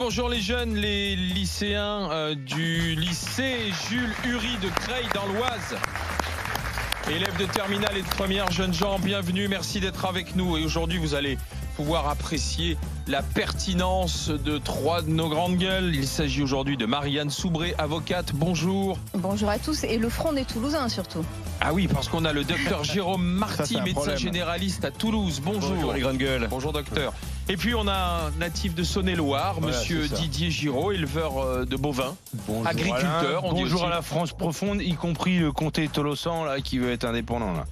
bonjour les jeunes, les lycéens du lycée Jules Hury de Creil dans l'Oise. Élèves de terminale et de première, jeunes gens, bienvenue, merci d'être avec nous. Et aujourd'hui, vous allez pouvoir apprécier la pertinence de trois de nos grandes gueules. Il s'agit aujourd'hui de Marianne Soubré, avocate. Bonjour. Bonjour à tous et le front des Toulousains surtout. Ah oui, parce qu'on a le docteur Jérôme Marty, médecin généraliste à Toulouse. Bonjour. Bonjour les grandes gueules. Bonjour docteur. Et puis on a un natif de Saône-et-Loire, voilà, monsieur Didier Giraud, éleveur de bovins, bonjour agriculteur. Alain, bonjour à la France profonde, y compris le comté Tolosan là, qui veut être indépendant. Là.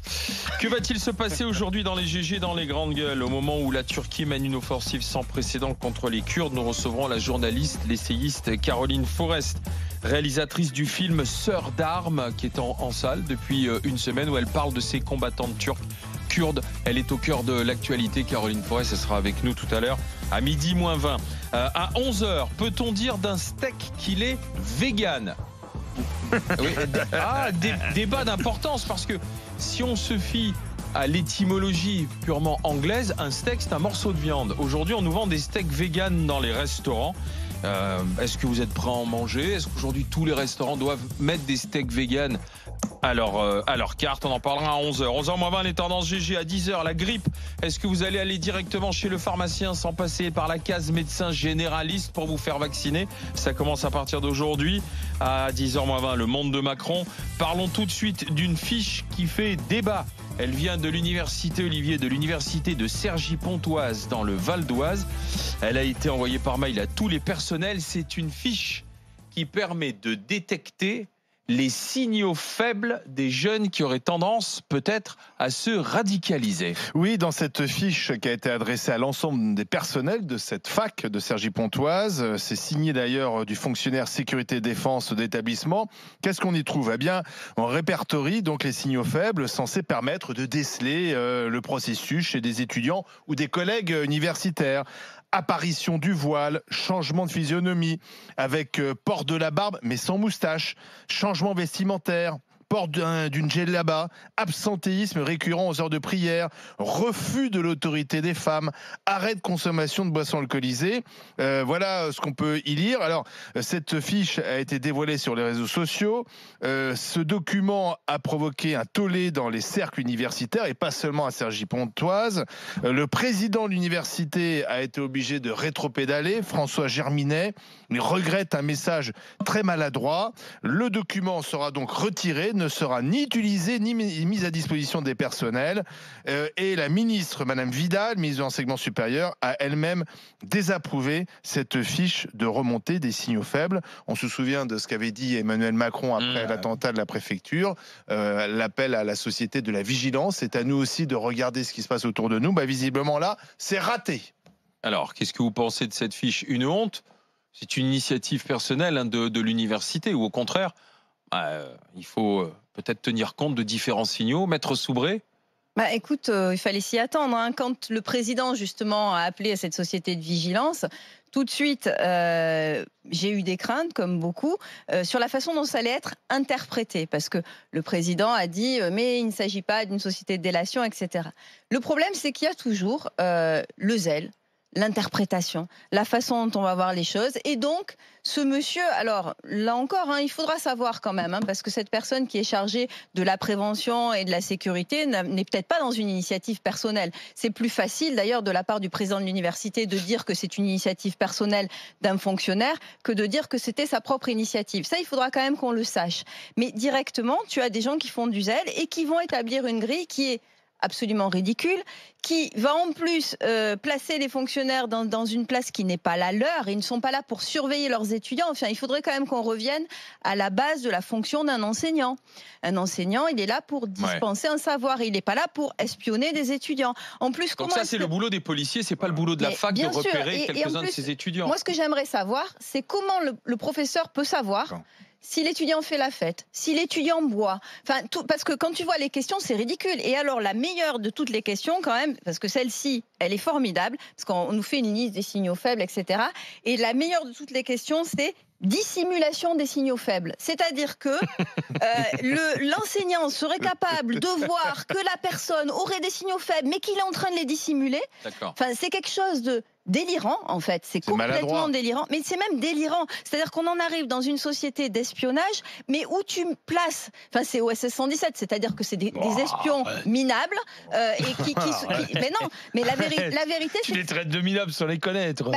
Que va-t-il se passer aujourd'hui dans les GG, dans les grandes gueules? Au moment où la Turquie mène une offensive sans précédent contre les Kurdes, nous recevrons la journaliste, l'essayiste Caroline Forest, réalisatrice du film Sœurs d'armes, qui est en salle depuis une semaine, où elle parle de ces combattantes turques kurdes. Elle est au cœur de l'actualité. Caroline Forest, elle sera avec nous tout à l'heure à midi moins 20. À 11h, peut-on dire d'un steak qu'il est vegan? Oui, débat d'importance, parce que si on se fie à l'étymologie purement anglaise, un steak c'est un morceau de viande. Aujourd'hui, on nous vend des steaks vegan dans les restaurants. Est-ce que vous êtes prêts à en manger? Est-ce qu'aujourd'hui tous les restaurants doivent mettre des steaks vegan à leur carte? On en parlera à 11h. 11h-20, les tendances GG à 10h. La grippe, est-ce que vous allez aller directement chez le pharmacien sans passer par la case médecin généraliste pour vous faire vacciner? Ça commence à partir d'aujourd'hui. À 10h-20, le monde de Macron. Parlons tout de suite d'une fiche qui fait débat. Elle vient de l'université Olivier, de l'université de Cergy-Pontoise dans le Val d'Oise. Elle a été envoyée par mail à tous les personnels. C'est une fiche qui permet de détecter les signaux faibles des jeunes qui auraient tendance peut-être à se radicaliser. Oui, dans cette fiche qui a été adressée à l'ensemble des personnels de cette fac de Cergy-Pontoise, c'est signé d'ailleurs du fonctionnaire sécurité défense d'établissement. Qu'est-ce qu'on y trouve? Eh bien, on répertorie donc les signaux faibles censés permettre de déceler le processus chez des étudiants ou des collègues universitaires. Apparition du voile, changement de physionomie, avec port de la barbe mais sans moustache, changement vestimentaire, port d'une djellaba, absentéisme récurrent aux heures de prière, refus de l'autorité des femmes, arrêt de consommation de boissons alcoolisées. Voilà ce qu'on peut y lire. Alors, cette fiche a été dévoilée sur les réseaux sociaux. Ce document a provoqué un tollé dans les cercles universitaires et pas seulement à Cergy-Pontoise. Le président de l'université a été obligé de rétropédaler, François Germinet. Il regrette un message très maladroit. Le document sera donc retiré, ne sera ni utilisé ni mis à disposition des personnels. Et la ministre, Madame Vidal, ministre de l'Enseignement supérieur, a elle-même désapprouvé cette fiche de remontée des signaux faibles. On se souvient de ce qu'avait dit Emmanuel Macron après l'attentat de la préfecture, l'appel à la société de la vigilance. C'est à nous aussi de regarder ce qui se passe autour de nous. Visiblement là, c'est raté. Alors, qu'est-ce que vous pensez de cette fiche? Une honte? C'est une initiative personnelle de l'université, ou au contraire, il faut peut-être tenir compte de différents signaux? Maître Soubré? Écoute, il fallait s'y attendre. Quand le président, justement, a appelé à cette société de vigilance, tout de suite, j'ai eu des craintes, comme beaucoup, sur la façon dont ça allait être interprété. Parce que le président a dit « mais il ne s'agit pas d'une société de délation, etc. » Le problème, c'est qu'il y a toujours le zèle, l'interprétation, la façon dont on va voir les choses. Et donc, ce monsieur, alors là encore, il faudra savoir quand même, parce que cette personne qui est chargée de la prévention et de la sécurité n'est peut-être pas dans une initiative personnelle. C'est plus facile d'ailleurs de la part du président de l'université de dire que c'est une initiative personnelle d'un fonctionnaire que de dire que c'était sa propre initiative. Ça, il faudra quand même qu'on le sache. Mais directement, tu as des gens qui font du zèle et qui vont établir une grille qui est absolument ridicule, qui va en plus placer les fonctionnaires dans une place qui n'est pas la leur. Ils ne sont pas là pour surveiller leurs étudiants. Enfin, il faudrait quand même qu'on revienne à la base de la fonction d'un enseignant. Un enseignant, il est là pour dispenser un savoir. Il n'est pas là pour espionner des étudiants. En plus, donc ça, c'est le boulot des policiers, c'est pas le boulot de la fac de repérer quelques-uns de ses étudiants. Moi, ce que j'aimerais savoir, c'est comment le professeur peut savoir si l'étudiant fait la fête, si l'étudiant boit, parce que quand tu vois les questions, c'est ridicule. Et alors, la meilleure de toutes les questions, quand même, parce que celle-ci, elle est formidable, parce qu'on nous fait une liste des signaux faibles, etc. Et la meilleure de toutes les questions, c'est dissimulation des signaux faibles. C'est-à-dire que l'enseignant serait capable de voir que la personne aurait des signaux faibles, mais qu'il est en train de les dissimuler. C'est quelque chose de délirant en fait, c'est complètement maladroit. délirant, mais c'est même délirant. C'est-à-dire qu'on en arrive dans une société d'espionnage, mais où tu places, enfin c'est OSS 117, c'est-à-dire que c'est des espions minables et mais non, mais la vérité Tu c'est les traites de minables sans les connaître.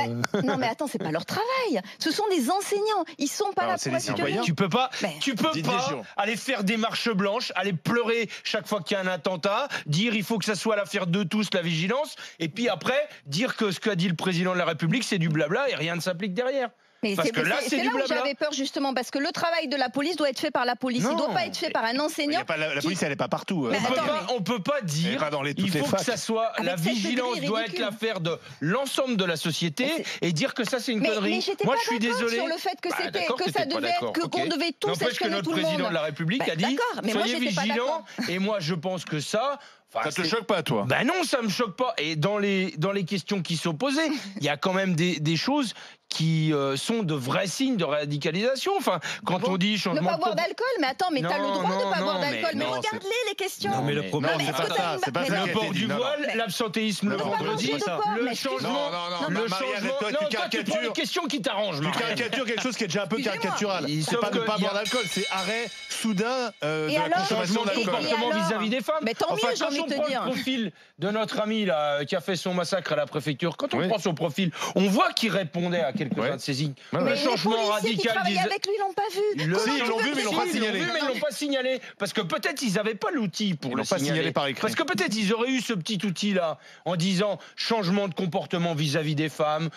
non mais attends, c'est pas leur travail. Ce sont des enseignants, ils sont pas Alors, là c'est pour les espionner. citoyens. Tu peux pas, Mais- tu peux Didier pas Giraud. aller faire des marches blanches, aller pleurer chaque fois qu'il y a un attentat, dire il faut que ça soit l'affaire de tous, la vigilance, et puis après dire que ce qu'a dit le président de la République c'est du blabla et rien ne s'applique derrière. Mais Parce que là, c'est du là où blabla. j'avais peur justement, parce que le travail de la police doit être fait par la police. Il ne doit Non, pas être fait par un Il y enseignant. a pas, la police, elle n'est pas partout. Mais attends, On peut pas Elle est dire. pas dans toutes Il les faut facs. que ça soit Avec la cette vigilance connerie doit être ridicule. l'affaire de l'ensemble de la société Mais et dire que ça c'est une mais connerie. j'étais Moi pas je suis d'accord désolé. sur le fait que Bah, c'était d'accord, que ça t'étais pas devait d'accord, qu'on ok. devait tous N'empêche que espionner notre tout le président monde. de la République Bah, a dit d'accord, mais moi, soyez j'étais pas vigilants. d'accord. Et moi je pense que ça. Ça te choque pas, toi? Ben non, ça me choque pas. Et dans les questions qui sont posées, il y a quand même des choses qui sont de vrais signes de radicalisation. Enfin, quand Bon. on dit Ne changement pas boire d'alcool, mais attends, mais t'as le Non, droit de non, pas boire non, d'alcool. Mais non, regarde-les les questions. Non, mais le Non, problème, c'est mais pas est-ce que ça. t'as une- C'est pas mais ça non, qui le a port été du dit. Non, non. voile, Mais- l'absentéisme le Non, vendredi, n'importe quoi, mais le excuse-moi. changement. Non, Le Marianne, changement. toi, tu Non, toi, tu prends les caricatures. questions qui t'arrangent, Tu Marianne. caricatures quelque chose qui est déjà un peu Excusez-moi. caricatural. Et C'est sauf pas ne que pas il y a- boire d'alcool, c'est arrêt soudain de Et la alors consommation Changement de Et d'alcool. comportement alors vis-à-vis des femmes. Mais tant mieux, j'ai quand envie on de te prend dire. le profil de notre ami là, qui a fait son massacre à la préfecture, quand on Oui. prend son profil, on voit qu'il répondait à quelques-uns Ouais. de ces signes. Ouais, Le Mais les changement policiers qui radical travaillaient avec lui l'ont pas vu. Le- Comment Si, tu ils l'ont veux vu, mais ils l'ont pas qu'ils- signalé. Ils l'ont vu, mais ils l'ont pas signalé. Parce que peut-être ils n'avaient pas l'outil pour Ils le l'ont pas signalé par écrit. Parce que peut-être ils auraient eu ce petit outil-là en disant changement de comportement vis-à-vis des femmes,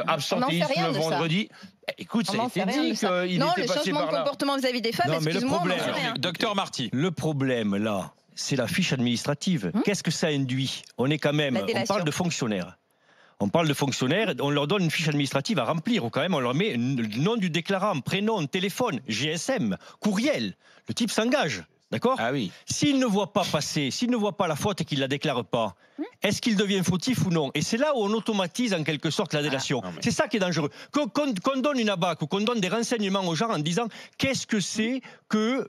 absentéisme rien le de ça. vendredi. Écoute, On ça a n'en été sait rien dit de ça. qu'il Non, était le passé changement par de là. comportement vis-à-vis des femmes, Non, mais le excuse-moi, on n'en problème- sait rien. Docteur Marty. Le problème, là, c'est la fiche administrative. Qu'est-ce que ça induit? On est quand même, La on délation. parle de fonctionnaires. On parle de fonctionnaires, on leur donne une fiche administrative à remplir. Quand même, on leur met le nom du déclarant, prénom, téléphone, GSM, courriel. Le type s'engage. D'accord? Ah oui. S'il ne voit pas passer, s'il ne voit pas la faute et qu'il ne la déclare pas, est-ce qu'il devient fautif ou non? Et c'est là où on automatise en quelque sorte la délation. C'est ça qui est dangereux. Qu'on donne une abaque ou qu'on donne des renseignements aux gens en disant qu'est-ce que c'est que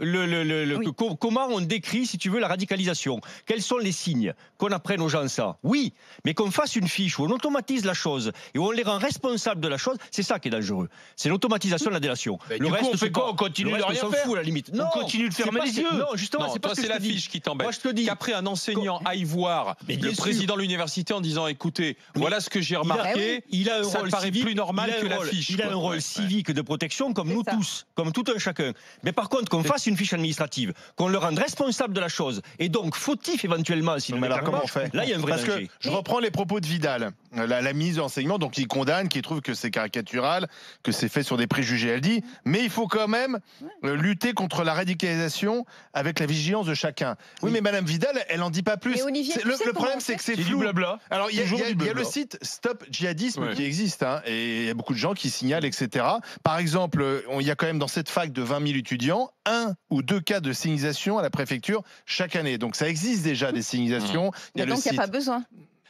comment on décrit, si tu veux, la radicalisation? Quels sont les signes? Qu'on apprenne aux gens ça. Oui, mais qu'on fasse une fiche où on automatise la chose et où on les rend responsables de la chose, c'est ça qui est dangereux. C'est l'automatisation de la délation. Mais du coup, on fait c'est quoi? pas- On continue le de reste, rien on s'en faire. fout à la limite. On continue de c'est fermer pas- les yeux. Non, justement, Non, c'est pas toi, ce que c'est je la te dis. fiche qui t'embête. Moi, je te dis. Qu'après, un enseignant aille voir Mais le bien sûr. président de l'université en disant écoutez, voilà ce que j'ai Il a- remarqué. il a un ça rôle me paraît civique, plus normal il a un que la rôle- fiche. Il a quoi. un rôle Ouais. civique de protection comme C'est nous ça. tous, comme tout un chacun. Mais par contre, qu'on fasse une fiche administrative, qu'on le rende responsable de la chose et donc fautif éventuellement s'il ne Mais alors déclare comment pas, on fait? là il y a un vrai Parce danger. que je reprends les propos de Vidal, la ministre de l'enseignement, donc il condamne, qui trouve que c'est caricatural, que c'est fait sur des préjugés. Elle dit, mais il faut quand même lutter contre la radicalisation avec la vigilance de chacun. Oui, mais Madame Vidal, elle en dit pas plus. Mais Olivier, C'est- tu le sais le comment problème, on c'est fait que c'est C'est du flou. blabla. Alors, il y a Toujours du le blabla. site Stop Djihadisme Ouais. qui existe, hein, et il y a beaucoup de gens qui signalent, etc. Par exemple, il y a quand même dans cette fac de 20 000 étudiants, 1 ou 2 cas de signisation à la préfecture chaque année. Donc ça existe déjà des signisations. Il y a Mais le donc, il n'y site. a pas besoin.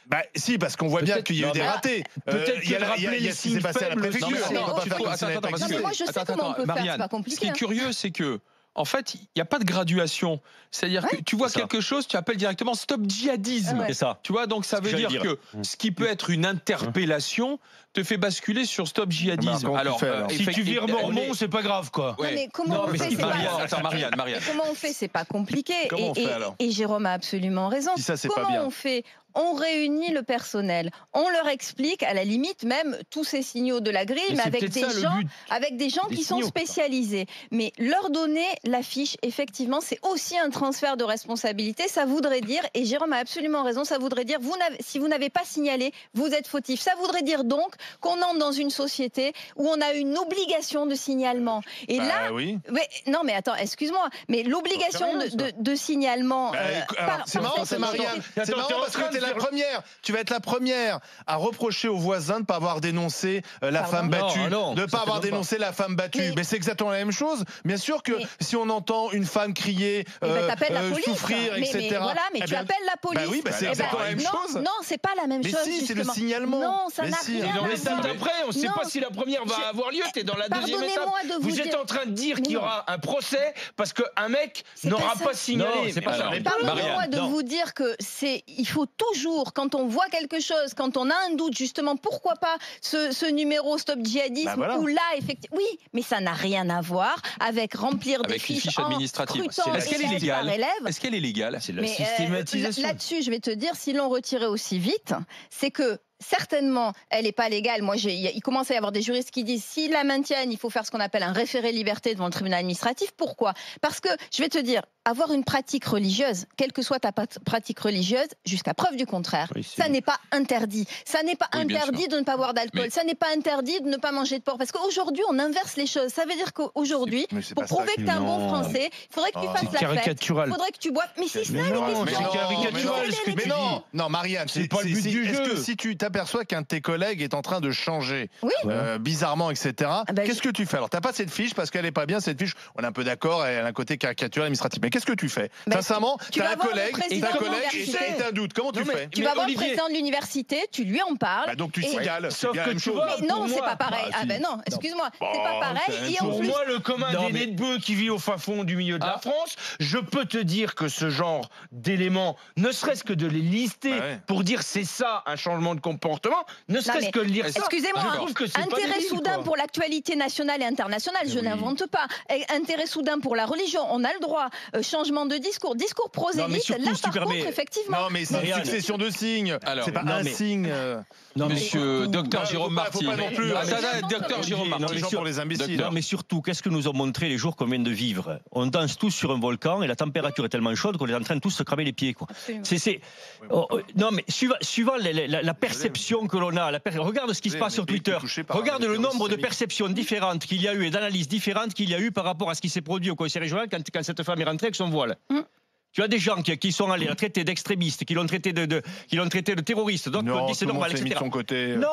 Bah, si, parce qu'on voit bien Peut-être- qu'il y a eu non, des mais- ratés. peut-être Il y a que de la- il y a- rappeler il y a les ce qui s'est signes passé à la faibles, préfecture. Non, mais On peut attends, pas tu faire faut- comme si ça n'avait attends, pas parce Non, existé. mais moi, je sais comment on peut faire, c'est pas compliqué, Ce qui est hein. curieux, c'est que, en fait, il n'y a pas de graduation. C'est-à-dire que tu vois c'est ça. quelque chose, tu appelles directement stop djihadisme. Ah ouais. C'est ça. Tu vois, donc ça Ce que veut dire j'allais que ce qui peut être une interpellation te fait basculer sur stop djihadisme. comment tu fais, alors Si tu vires Mormon, c'est pas grave, quoi. Non, mais comment on fait, c'est Marianne, pas... attends, Marianne. Comment on fait, c'est pas compliqué. Comment on fait, alors et Jérôme a absolument raison. Si ça, c'est pas Comment bien. on fait? On réunit le personnel, on leur explique, à la limite même tous ces signaux de la grille, mais c'est avec peut-être des ça, le gens, but. avec des gens Des qui sont signaux, quoi. spécialisés. Mais leur donner la fiche, effectivement, c'est aussi un transfert de responsabilité. Ça voudrait dire, et Jérôme a absolument raison, ça voudrait dire, si vous n'avez pas signalé, vous êtes fautif. Ça voudrait dire donc qu'on entre dans une société où on a une obligation de signalement. Et Bah là, oui. non, mais attends, excuse-moi, mais l'obligation de signalement. Bah, alors, c'est marrant, par c'est cette Marianne. société- C'est Attends, marrant t'es en parce train que t'es de la dire- première. Tu vas être la première à reprocher aux voisins de ne pas avoir dénoncé la Pardon. femme battue, Non, de ne ça pas avoir fait dénoncé la femme battue. Mais c'est exactement la même chose. Bien sûr que Mais- si on entend une femme crier, Eh ben, t'appelles la police. souffrir, mais, etc. mais voilà, mais eh tu bien, appelles la police. Bah oui, bah c'est Eh ben, exactement la même non, chose. Non, c'est pas la même Mais chose. si, c'est le justement. signalement. Non, ça Mais n'a si. rien Et dans à les voir. stades après, on ne sait Non. pas si la première va avoir lieu. T'es dans la deuxième étape. Pardonnez-moi de vous Vous êtes dire- en train de dire Mais qu'il y non. aura un procès parce qu'un mec C'est n'aura pas ça. pas signalé. Non, c'est pas Mais ça. alors, Mais Pardonnez-moi Marianne, de non. vous dire que il faut tout toujours, quand on voit quelque chose, quand on a un doute, justement, pourquoi pas ce numéro Stop Djihadisme, voilà. où là, effectivement, oui, mais ça n'a rien à voir avec remplir des Avec les fiches fiches administratives. Est-ce qu'elle est légale élève. Est-ce qu'elle est légale? C'est la Mais, systématisation. là-dessus, je vais te dire, s'ils l'ont retiré aussi vite, c'est que certainement, elle n'est pas légale. Moi, il commence à y avoir des juristes qui disent s'ils la maintiennent, il faut faire ce qu'on appelle un référé liberté devant le tribunal administratif. Pourquoi? Parce que, je vais te dire, avoir une pratique religieuse, quelle que soit ta pratique religieuse, jusqu'à preuve du contraire, ça n'est pas interdit. Ça n'est pas interdit de ne pas boire d'alcool. Ça n'est pas interdit de ne pas manger de porc. Parce qu'aujourd'hui, on inverse les choses. Ça veut dire qu'aujourd'hui, pour prouver que tu es un bon Français, il faudrait que tu fasses la fête. Caricatural. Il faudrait que tu boives. Mais si Mais non, mais c'est caricatural ce que tu dis. Non, Marianne, C'est pas le but du est-ce jeu. que si tu t'aperçois qu'un de tes collègues est en train de changer, Oui. bizarrement, etc., ben, qu'est-ce que tu fais? Alors, t'as pas cette fiche parce qu'elle est pas bien, cette fiche. On est un peu d'accord, elle a un côté caricatural administratif. Mais qu'est-ce que tu fais? Ben, Sincèrement, tu t'as vas un voir le collègue, président de l'université. et t'as un doute. Comment tu fais? Tu vas voir le président de l'université, tu lui en parles. Bah donc tu et- sigales. Sauf c'est bien que la même tu chose. vois, Mais non, pour c'est moi- pas pareil. Bah, Ah si. ben non, excuse-moi, c'est pas c'est la pareil. même Et en Pour plus, moi, le commun Non, des mais- nez de bœufs qui vit au fin fond du milieu de la France, je peux te dire que ce genre d'éléments, ne serait-ce que de les lister Bah ouais. pour dire c'est ça un changement de comportement, ne serait-ce mais- que le lire ça, excusez-moi, je trouve que c'est pas intérêt débile, soudain quoi. pour l'actualité nationale et internationale, je n'invente pas. Et intérêt soudain pour la religion, on a le droit. Changement de discours, discours Non, mais prosélyte, surtout, là si tu par contre, permets- effectivement. Non, mais c'est une Marianne. succession de signes. Alors, C'est pas non, un mais- signe. Non, mais Monsieur docteur Ouais, Jérôme faut pas Marty. non plus, Docteur Jérôme Non, Marty. mais Les gens pour les imbéciles. Docteur. Non, mais surtout, qu'est-ce que nous ont montré les jours qu'on vient de vivre? On danse tous sur un volcan et la température est tellement chaude qu'on est en train de tous se cramer les pieds, quoi. Absolument. Non, mais suivant la perception que l'on a, regarde ce qui se Désolé, passe on sur est vécu Twitter. touché par Regarde un le nombre de terroriste perceptions différentes qu'il y a eu et d'analyses différentes qu'il y a eu par rapport à ce qui s'est produit au conseil régional quand cette femme est rentrée avec son voile. Tu as des gens qui sont allés la traiter d'extrémiste, qui l'ont traité de terroriste, d'autres Non, disent c'est tout le monde normal, s'est mis de etc. son côté. Non,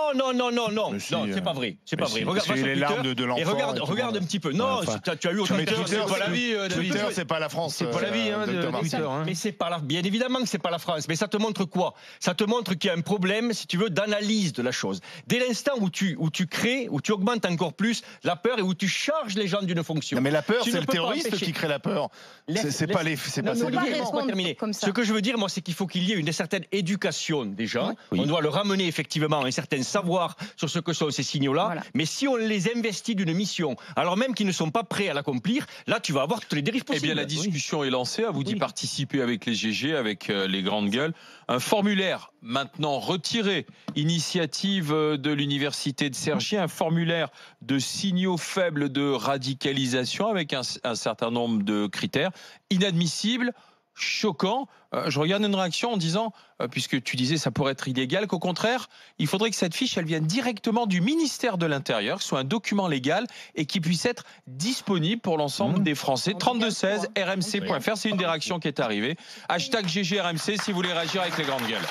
Mais si, c'est pas vrai. C'est mais pas vrai. si, Regarde, parce va qu'il sur y a les Twitter larmes de l'enfant et regarde, et tout. regarde un petit peu. Non, Enfin, tu as eu autant Mais de Twitter, c'est pas la vie, Twitter, David. c'est pas la France. C'est pas la vie, hein, de docteur Marty. Twitter. hein. Mais c'est pas bien évidemment que c'est pas la France, mais ça te montre quoi? Ça te montre qu'il y a un problème, si tu veux, d'analyse de la chose. Dès l'instant où tu crées, où tu augmentes encore plus la peur et où tu charges les gens d'une fonction. Non, mais la peur, Tu c'est ne le peux pas terroriste empêcher. qui crée la peur. C'est pas les. C'est pas Non, ça. Olivier, pas laisse-moi répondre terminer. comme ça. Ce que je veux dire, moi, c'est qu'il faut qu'il y ait une certaine éducation des gens. Oui. On doit le ramener effectivement à un certain savoir sur ce que sont ces signaux-là. Voilà. Mais si on les investit d'une mission, alors même qu'ils ne sont pas prêts à l'accomplir, là, tu vas avoir toutes les dérives Eh possibles. bien, la discussion est lancée. À vous d'y Oui. participer avec les GG, avec les grandes gueules. Un formulaire maintenant retiré. Initiative de l'université de Cergy. Un formulaire de signaux faibles de radicalisation avec un certain nombre de critères. Inadmissible. Choquant. Je regarde une réaction en disant, puisque tu disais ça pourrait être illégal, qu'au contraire, il faudrait que cette fiche, elle vienne directement du ministère de l'Intérieur, que ce soit un document légal et qui puisse être disponible pour l'ensemble des Français. 3216 rmc.fr, c'est une des réactions qui est arrivée. Hashtag GGRMC si vous voulez réagir avec les grandes gueules.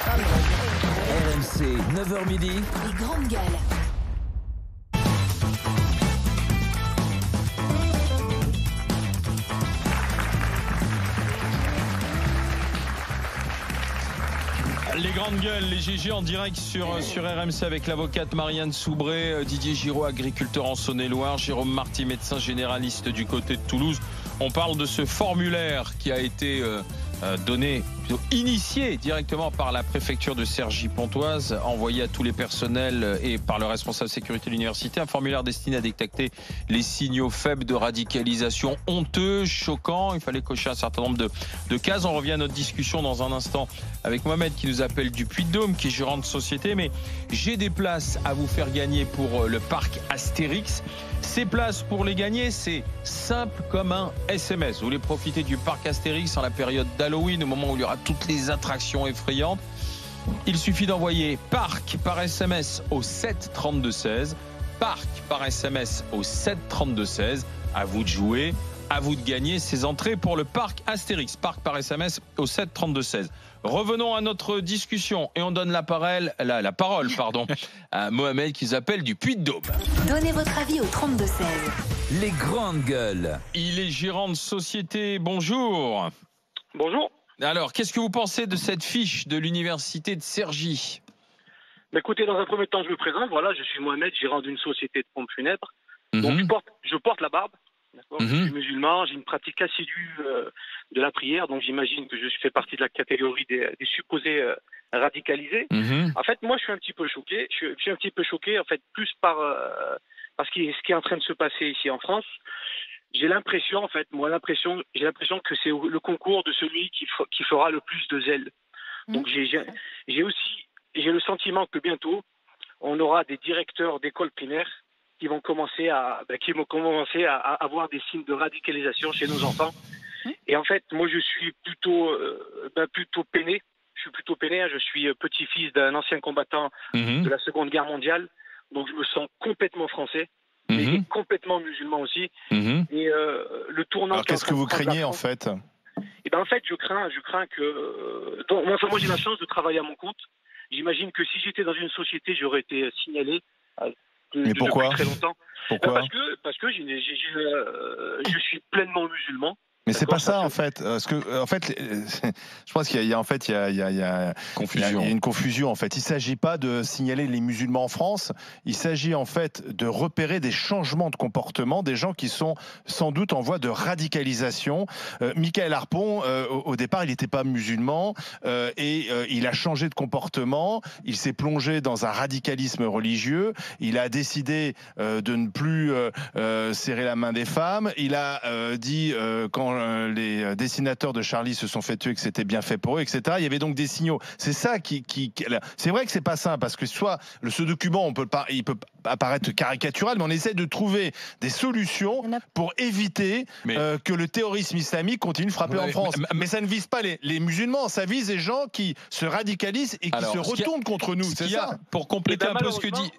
RMC, 9h midi. Les grandes gueules. Les grandes gueules, les GG en direct sur RMC avec l'avocate Marianne Soubré, Didier Giraud, agriculteur en Saône-et-Loire, Jérôme Marty, médecin généraliste du côté de Toulouse. On parle de ce formulaire qui a été donné, initié directement par la préfecture de Cergy-Pontoise, envoyé à tous les personnels et par le responsable sécurité de l'université. Un formulaire destiné à détecter les signaux faibles de radicalisation honteux, choquants. Il fallait cocher un certain nombre de cases. On revient à notre discussion dans un instant avec Mohamed qui nous appelle du Puy-de-Dôme, qui est gérant de société. Mais j'ai des places à vous faire gagner pour le parc Astérix. Ces places, pour les gagner, c'est simple comme un SMS. Vous voulez profiter du parc Astérix en la période d'Halloween, au moment où il y aura toutes les attractions effrayantes. Il suffit d'envoyer parc par SMS au 7 32 16. Parc par SMS au 7 32 16. À vous de jouer, à vous de gagner ces entrées pour le parc Astérix. Parc par SMS au 7 32 16. Revenons à notre discussion et on donne la parole à Mohamed qui nous appelle du Puy-de-Dôme. Donnez votre avis au 32-16. Les grandes gueules. Il est gérant de société. Bonjour. Bonjour. Alors, qu'est-ce que vous pensez de cette fiche de l'université de Cergy? Écoutez, dans un premier temps, je me présente. Voilà, je suis Mohamed, gérant d'une société de pompes funèbres. Donc, je porte la barbe. D'accord. Je suis musulman, j'ai une pratique assidue de la prière, donc j'imagine que je fais partie de la catégorie des supposés radicalisés. En fait, moi, je suis un petit peu choqué. Je suis un petit peu choqué, en fait, plus par ce qui est en train de se passer ici en France. J'ai l'impression que c'est le concours de celui qui fera le plus de zèle. Donc j'ai le sentiment que bientôt on aura des directeurs d'écoles primaires qui vont commencer à avoir des signes de radicalisation chez nos enfants. Et en fait, moi je suis plutôt peiné. Je suis plutôt peiné. Je suis petit-fils d'un ancien combattant de la Seconde Guerre mondiale, donc je me sens complètement français. Mais complètement musulman aussi. Et le tournant. Alors qu'est-ce que vous craignez en fait? Et ben en fait, je crains que. Moi, j'ai la chance de travailler à mon compte. J'imagine que si j'étais dans une société, j'aurais été signalé. Mais pourquoi? Depuis très longtemps. Pourquoi? Parce que je suis pleinement musulman. Mais c'est pas ça en fait. Parce que en fait, je pense qu'il y a une confusion en fait. Il s'agit pas de signaler les musulmans en France. Il s'agit en fait de repérer des changements de comportement des gens qui sont sans doute en voie de radicalisation. Michael Harpon, au départ, il n'était pas musulman et il a changé de comportement. Il s'est plongé dans un radicalisme religieux. Il a décidé de ne plus serrer la main des femmes. Il a dit quand les dessinateurs de Charlie se sont fait tuer que c'était bien fait pour eux, etc. Il y avait donc des signaux. C'est ça c'est vrai que c'est pas simple parce que soit ce document, il peut apparaître caricatural, mais on essaie de trouver des solutions pour éviter que le terrorisme islamique continue de frapper en France. Mais ça ne vise pas les musulmans, ça vise les gens qui se radicalisent et qui se retournent contre nous. C'est ça. Pour compléter un peu ce que dit.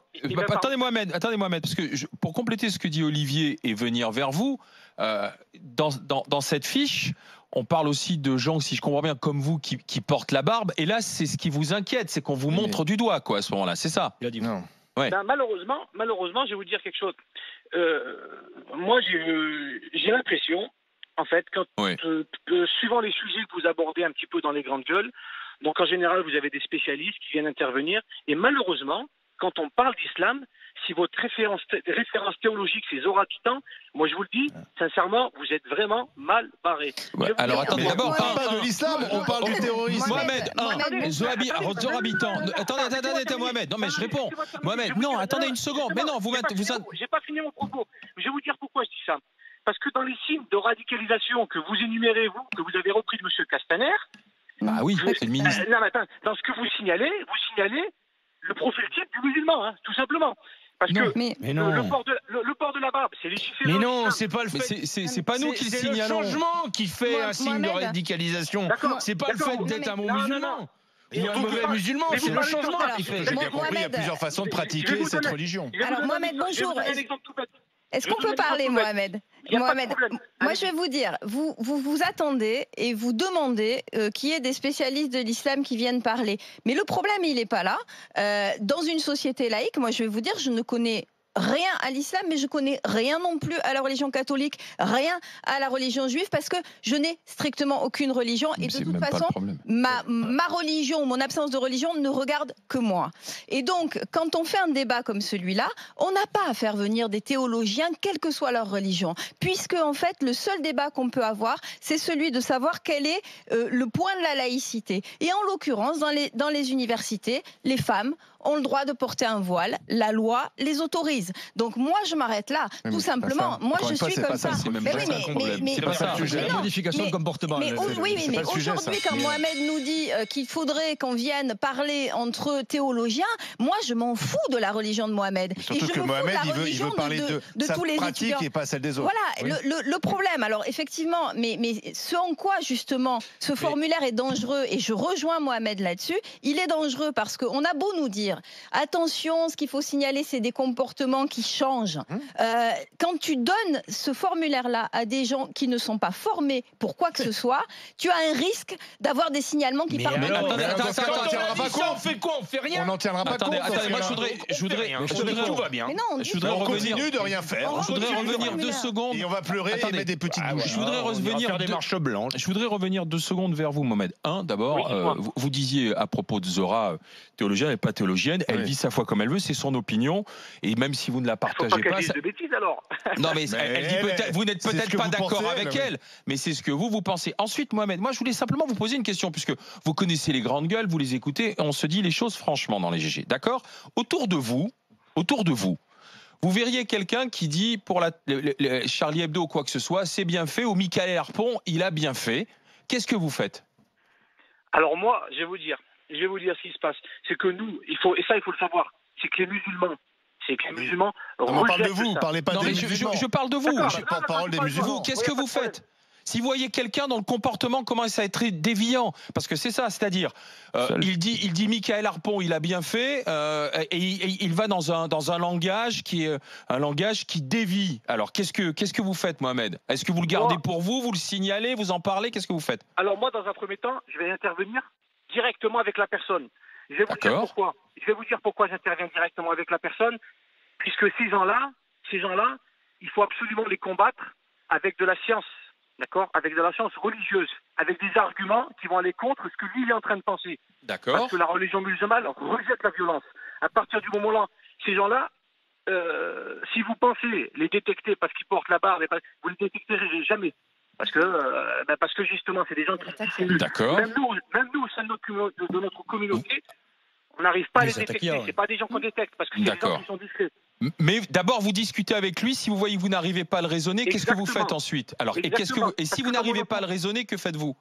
Attendez Mohamed, parce que pour compléter ce que dit Olivier et venir vers vous, dans cette fiche, on parle aussi de gens, si je comprends bien, comme vous, qui portent la barbe. Et là, c'est ce qui vous inquiète, c'est qu'on vous montre du doigt, quoi, à ce moment-là. C'est ça. Il a dit non. Ouais. Ben, malheureusement, je vais vous dire quelque chose. Moi, j'ai l'impression, en fait, suivant les sujets que vous abordez un petit peu dans les grandes gueules, donc en général, vous avez des spécialistes qui viennent intervenir. Et malheureusement, quand on parle d'islam, si votre référence théologique c'est Zorabitan, moi je vous le dis, sincèrement, vous êtes vraiment mal barré. Ouais, alors attendez, d'abord, on parle pas de l'islam, on parle du terrorisme. Mohamed, Zorabitan. Attendez, Mohamed. Non, mais je réponds. Mohamed, non, attendez une seconde. Mais non, j'ai pas fini mon propos. Je vais vous dire pourquoi je dis ça. Parce que dans les signes de radicalisation que vous énumérez, que vous avez repris de M. Castaner. Ah oui, c'est le ministre. Non, mais attends, dans ce que vous signalez le profil type du musulman, tout simplement. Parce que le port de la barbe, c'est légiféré. Mais non, c'est pas le fait. C'est pas nous qui le signalons. C'est le changement qui fait un signe de radicalisation. C'est pas le fait d'être un bon musulman. Il est un mauvais musulman, c'est le changement qui fait. J'ai bien compris, il y a plusieurs façons de pratiquer cette religion. Alors Mohamed, bonjour. Est-ce qu'on peut parler, Mohamed? Mohamed, moi je vais vous dire, vous attendez et vous demandez qu'il y ait des spécialistes de l'islam qui viennent parler. Mais le problème, il n'est pas là. Dans une société laïque, moi je vais vous dire, je ne connais rien à l'islam, mais je connais rien non plus à la religion catholique, rien à la religion juive, parce que je n'ai strictement aucune religion. Et de toute façon, ma religion, mon absence de religion ne regarde que moi. Et donc, quand on fait un débat comme celui-là, on n'a pas à faire venir des théologiens, quelle que soit leur religion, puisque en fait, le seul débat qu'on peut avoir, c'est celui de savoir quel est le point de la laïcité. Et en l'occurrence, dans les universités, les femmes ont le droit de porter un voile. La loi les autorise. Donc moi, je m'arrête là, tout simplement. Moi, je suis comme ça. C'est pas ça le sujet. La modification de comportement. Mais aujourd'hui, quand Mohamed nous dit qu'il faudrait qu'on vienne parler entre théologiens, moi, je m'en fous de la religion de Mohamed. Surtout que Mohamed, il veut parler de sa pratique et pas celle des autres. Voilà, le problème. Alors, effectivement, mais ce en quoi, justement, ce formulaire est dangereux, et je rejoins Mohamed là-dessus, il est dangereux parce qu'on a beau nous dire attention, ce qu'il faut signaler, c'est des comportements qui changent. Quand tu donnes ce formulaire-là à des gens qui ne sont pas formés pour quoi que ce soit, tu as un risque d'avoir des signalements qui parlent. On fait quoi? On fait rien. On n'en tiendra pas compte. Moi, je voudrais tout va bien. Je voudrais continue de rien faire. Je voudrais revenir 2 secondes. Et on va pleurer et mettre des petites bougies. Je voudrais revenir des marches blanches. Je voudrais revenir 2 secondes vers vous, Mohamed. D'abord, vous disiez à propos de Zora, théologien et pas théologien. gêne. Elle vit sa foi comme elle veut, c'est son opinion. Et même si vous ne la partagez pas. De bêtises alors. Non, mais elle dit peut-être, vous n'êtes peut-être pas d'accord avec elle, mais c'est ce que vous pensez. Ensuite, Mohamed, moi je voulais simplement vous poser une question, puisque vous connaissez les grandes gueules, vous les écoutez, on se dit les choses franchement dans les GG. D'accord ? Autour de vous, vous verriez quelqu'un qui dit pour Charlie Hebdo ou quoi que ce soit, c'est bien fait, ou Michael Harpon, il a bien fait. Qu'est-ce que vous faites ? Alors moi, je vais vous dire ce qui se passe. C'est que nous, il faut le savoir, c'est que les musulmans, on parle de vous, parlez pas des musulmans. Je parle de vous. Je porte parole des musulmans. Qu'est-ce que vous faites ? Si vous voyez quelqu'un dont le comportement commence à être déviant, parce que c'est ça, c'est-à-dire, il dit Michael Harpon, il a bien fait, et il va dans un langage qui est un langage qui dévie. Alors, qu'est-ce que vous faites, Mohamed ? Est-ce que vous le gardez pour vous le signalez, vous en parlez ? Qu'est-ce que vous faites ? Alors moi, dans un premier temps, je vais intervenir directement avec la personne. Je vais vous dire pourquoi. Je vais vous dire pourquoi j'interviens directement avec la personne, puisque ces gens-là, il faut absolument les combattre avec de la science. D'accord ? Avec de la science religieuse, avec des arguments qui vont aller contre ce que lui il est en train de penser. D'accord. Parce que la religion musulmane rejette la violence. À partir du moment-là, ces gens-là, si vous pensez les détecter parce qu'ils portent la barbe, vous ne les détecterez jamais. Parce que justement, c'est des gens qui dissimulent. D'accord. Même nous, au sein de notre communauté, on n'arrive pas à les détecter. C'est pas des gens qu'on détecte parce que c'est des gens qui sont discrets. Mais d'abord, vous discutez avec lui. Si vous voyez que vous n'arrivez pas à le raisonner, qu'est-ce que vous faites ensuite ? Alors, et si vous n'arrivez pas à le raisonner, que faites-vous ?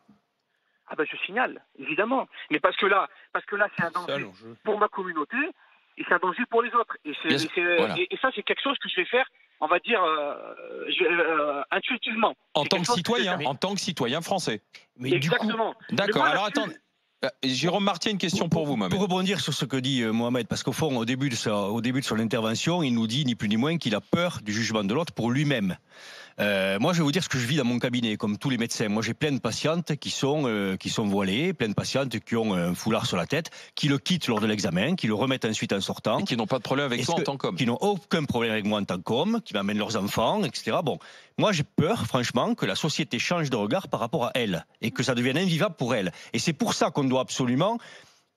Ah ben, je signale, évidemment. Mais parce que là, c'est un danger pour ma communauté et c'est un danger pour les autres. Et ça, c'est quelque chose que je vais faire, on va dire, intuitivement. En tant que citoyen français. Mais exactement. D'accord. Alors, attendez. Jérôme Martier, une question pour vous, Mohamed. Pour rebondir sur ce que dit Mohamed, parce qu'au fond, au début de son intervention, il nous dit ni plus ni moins qu'il a peur du jugement de l'autre pour lui-même. Moi, je vais vous dire ce que je vis dans mon cabinet, comme tous les médecins. Moi, j'ai plein de patientes qui sont voilées, plein de patientes qui ont un foulard sur la tête, qui le quittent lors de l'examen, qui le remettent ensuite en sortant. Et qui n'ont pas de problème avec toi en tant qu'homme. Qui n'ont aucun problème avec moi en tant qu'homme, qui m'amènent leurs enfants, etc. Bon, moi, j'ai peur, franchement, que la société change de regard par rapport à elle et que ça devienne invivable pour elle. Et c'est pour ça qu'on doit absolument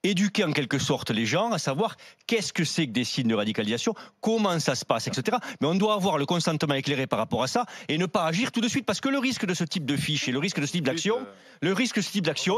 éduquer en quelque sorte les gens à savoir qu'est-ce que c'est que des signes de radicalisation, comment ça se passe, etc. Mais on doit avoir le consentement éclairé par rapport à ça et ne pas agir tout de suite, parce que le risque de ce type de fiche et le risque de ce type d'action,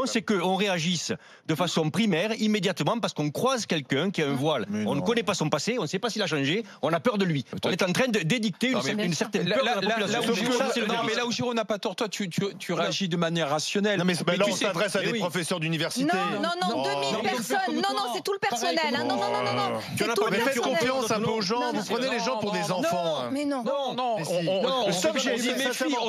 c'est qu'on réagisse de façon primaire, immédiatement, parce qu'on croise quelqu'un qui a un voile. On ne connaît pas son passé, on ne sait pas s'il a changé, on a peur de lui. On est en train d'édicter une certaine peur de la population. Mais là où Jérôme n'a pas tort, toi, tu réagis de manière rationnelle. Non, mais là, on s'adresse à des professeurs d'université. Non, 2000 personnes. Non, c'est tout le personnel. Non. C'est tout le personnel. Mais faites confiance un peu aux gens. Vous prenez les gens pour des enfants. Mais non. On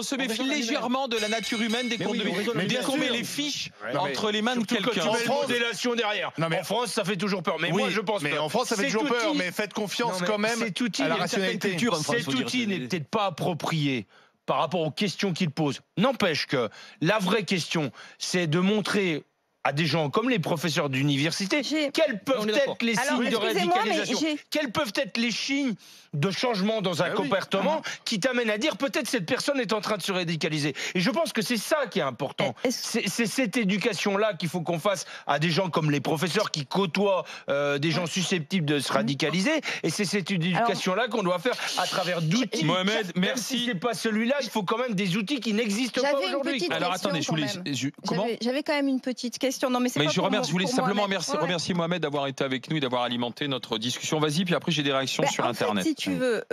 se méfie légèrement de la nature humaine dès qu'on met les fiches entre les mains de quelqu'un. En France, délation derrière. En France, ça fait toujours peur. Mais moi, je pense que en France, ça fait toujours peur. Mais faites confiance quand même à la rationalité. Cet outil n'est peut-être pas approprié par rapport aux questions qu'il pose. N'empêche que la vraie question, c'est de montrer à des gens comme les professeurs d'université quels peuvent être les signes de radicalisation, quels peuvent être les signes de changement dans un comportement qui t'amène à dire peut-être cette personne est en train de se radicaliser. Et je pense que c'est ça qui est important. C'est cette éducation-là qu'il faut qu'on fasse à des gens comme les professeurs qui côtoient des gens susceptibles de se radicaliser. Et c'est cette éducation-là qu'on doit faire à travers d'outils. Mohamed, merci. Même si c'est pas celui-là, il faut quand même des outils qui n'existent pas aujourd'hui. Alors attendez, j'avais quand même une petite question. Non, mais je voulais simplement remercier Mohamed d'avoir été avec nous et d'avoir alimenté notre discussion. Vas-y, puis après j'ai des réactions sur Internet. Si tu veux,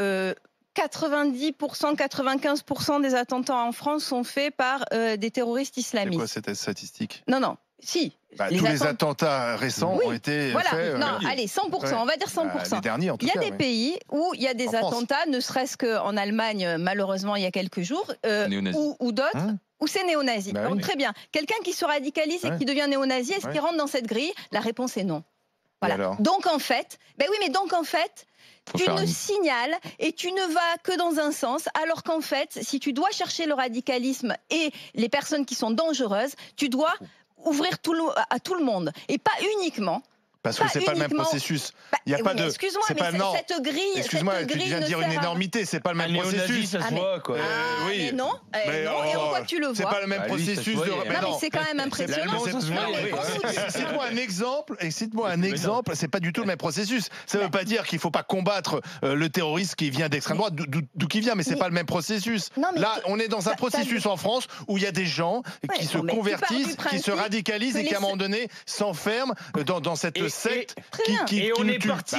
90%, 95% des attentats en France sont faits par des terroristes islamistes. C'est quoi cette statistique ? Non. Si. Les attentats récents ont été faits. Allez, 100%, on va dire 100%. Les derniers, en tout cas. Il y a des pays où il y a des attentats, ne serait-ce qu'en Allemagne, malheureusement, il y a quelques jours, ou d'autres. Ou c'est néo-nazi. Donc très bien. Quelqu'un qui se radicalise et qui devient néo-nazi, est-ce qu'il rentre dans cette grille ? La réponse est non. Voilà. Donc en fait, tu ne signales et tu ne vas que dans un sens, alors qu'en fait, si tu dois chercher le radicalisme et les personnes qui sont dangereuses, tu dois ouvrir à tout le monde et pas uniquement Parce que c'est pas le même processus. Il y a pas de. Excuse-moi, mais cette grille. Excuse-moi, tu viens de dire une énormité. C'est pas le même processus. Ça se voit, quoi. Oui. Mais non. Et on voit que tu le vois. C'est pas le même processus de. Non, mais c'est quand même impressionnant. Cite-moi un exemple. Et cite-moi un exemple. C'est pas du tout le même processus. Ça veut pas dire qu'il faut pas combattre le terroriste qui vient d'extrême droite, d'où qu'il vient, mais c'est pas le même processus. Là, on est dans un processus en France où il y a des gens qui se convertissent, qui se radicalisent et qui à un moment donné s'enferment dans cette secte et on est parti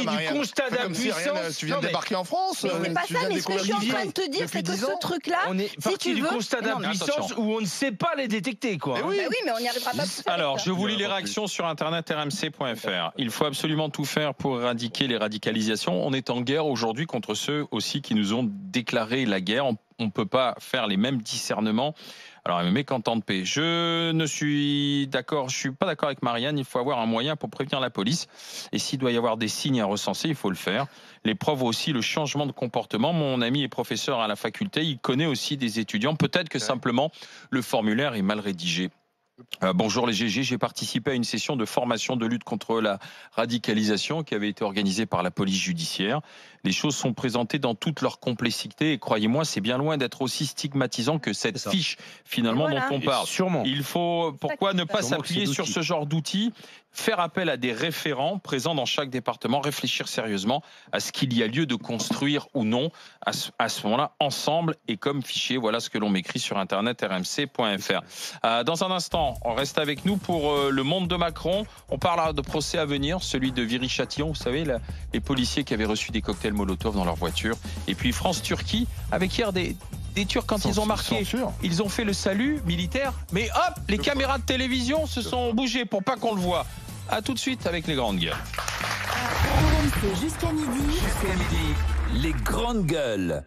du constat d'impuissance. Tu viens de débarquer en France. Mais c'est pas ça, mais ce que je suis en train de te dire, c'est que ce truc-là, on est parti du constat d'impuissance où on ne sait pas les détecter, quoi. Oui, mais on n'y arrivera pas. Alors, je vous lis les réactions sur internet rmc.fr. Il faut absolument tout faire pour éradiquer les radicalisations. On est en guerre aujourd'hui contre ceux aussi qui nous ont déclaré la guerre. On ne peut pas faire les mêmes discernements. Alors, mécontent de paix. Je suis pas d'accord avec Marianne. Il faut avoir un moyen pour prévenir la police. Et s'il doit y avoir des signes à recenser, il faut le faire. Les profs aussi, le changement de comportement. Mon ami est professeur à la faculté. Il connaît aussi des étudiants. Peut-être que simplement le formulaire est mal rédigé. Bonjour les GG, j'ai participé à une session de formation de lutte contre la radicalisation qui avait été organisée par la police judiciaire. Les choses sont présentées dans toute leur complexité et croyez-moi, c'est bien loin d'être aussi stigmatisant que cette fiche finalement dont on parle. Sûrement. Pourquoi ne pas s'appuyer sur ce genre d'outils, faire appel à des référents présents dans chaque département, réfléchir sérieusement à ce qu'il y a lieu de construire ou non à ce moment-là ensemble et comme fichier. Voilà ce que l'on m'écrit sur internet rmc.fr. Dans un instant, on reste avec nous pour le monde de Macron. On parlera de procès à venir, celui de Viry-Châtillon, vous savez, les policiers qui avaient reçu des cocktails Molotov dans leur voiture. Et puis France-Turquie, avec hier des Turcs quand ils ont marqué, ils ont fait le salut militaire, mais hop, les caméras de télévision se sont bougées pour pas qu'on le voit. A tout de suite avec les grandes gueules. Jusqu'à midi, les grandes gueules.